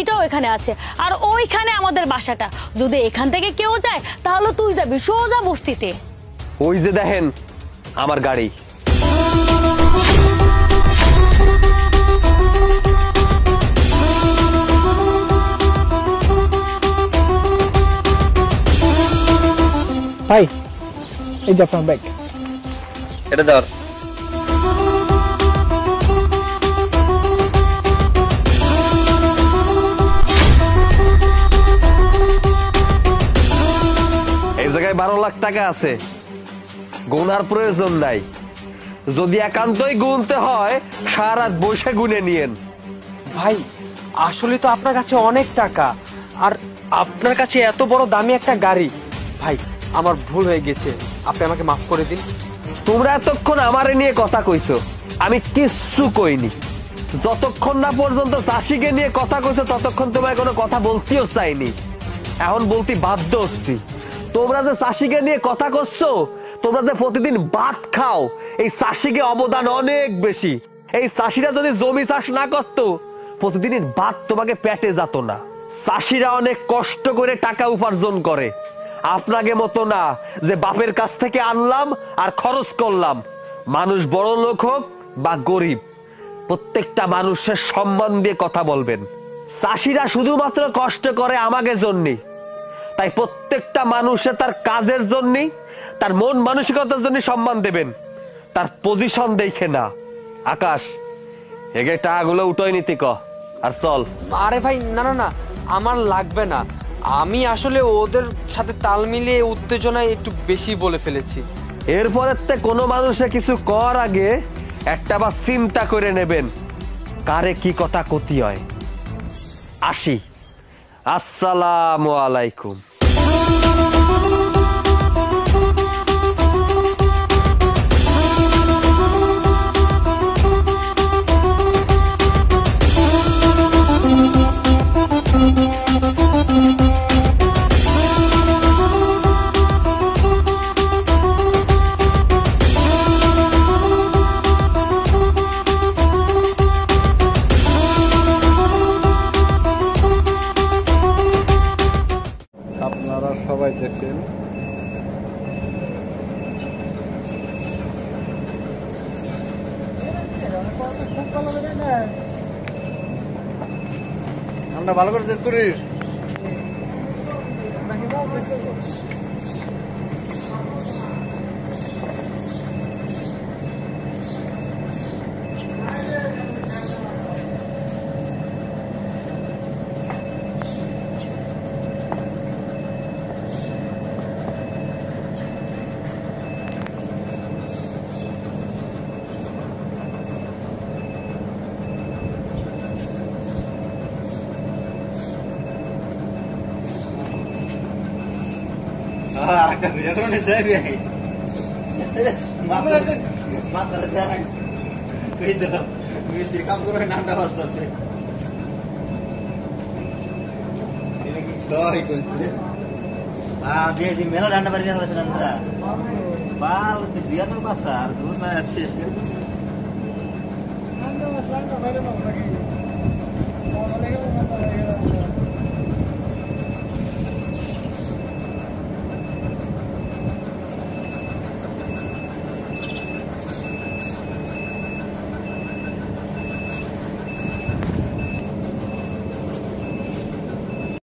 বাড়িটাও এখানে আছে, আর ওইখানে আমাদের বাসাটা। যদি এখান থেকে কেউ যায় তাহলে তুই যাবি সোজা বস্তিতে। ওই যে দেখেন আমার গাড়ি। ভাই এই যে আপনার ব্যাগ। এটা ধর। এই জায়গায় 12 লাখ টাকা আছে, গুনার প্রয়োজন নাই। যদি একান্তই গুনতে হয় সারা রাত বসে গুনে নিয়েন। ভাই আসলে তো আপনার কাছে অনেক টাকা, আর আপনার কাছে এত বড় দামি একটা গাড়ি। ভাই আমার ভুল হয়ে গেছে, আপনি আমাকে মাফ করে দিন। তোমরা এতক্ষণ আমারে নিয়ে কথা কইছো, আমি কিচ্ছু কইনি। যতক্ষণ না পর্যন্ত চাষিকে নিয়ে কথা কইছো ততক্ষণ তোমায় কোনো কথা বলতেও চাইনি। এখন বলতে বাধ্য হচ্ছি। তোমরা যে চাষিকে নিয়ে কথা করছো, তোমরা যে প্রতিদিন ভাত খাও, এই চাষিকে অবদান অনেক বেশি। এই চাষিরা যদি জমি চাষ না করতো প্রতিদিনের ভাত তোমাকে পেটে যেত না। চাষিরা অনেক কষ্ট করে টাকা উপার্জন করে, আপনাকে মতো না যে বাপের কাছ থেকে আনলাম আর খরচ করলাম। মানুষ বড় লোক হোক বা গরিব, প্রত্যেকটা মানুষের সম্মান দিয়ে কথা বলবেন। চাষিরা শুধুমাত্র কষ্ট করে আমাকে জন্যই, তাই প্রত্যেকটা মানুষের তার কাজের জন্য, তার মন মানসিকতার জন্য সম্মান দেবেন, তার পজিশন দেখে না। আকাশ এগে টাকাগুলো উঠোই নিতে ক আর চল। আরে ভাই না না না, আমার লাগবে না। আমি আসলে ওদের সাথে তাল মিলিয়ে উত্তেজনায় একটু বেশি বলে ফেলেছি। এরপরে কোনো মানুষে কিছু করার আগে একটা বা চিন্তা করে নেবেন কারে কি কথা ক্ষতি হয়। আসি, আসসালামু আলাইকুম। আপনারা সবাই দেখেন আমরা ভালো করে চেক করিস। কাম করে নামটা বাঁচতেছে মেলা রান্না বাড়ি জানাচ্ছে রান্না বা জিয়ানোর বাসা আর দূর না আছে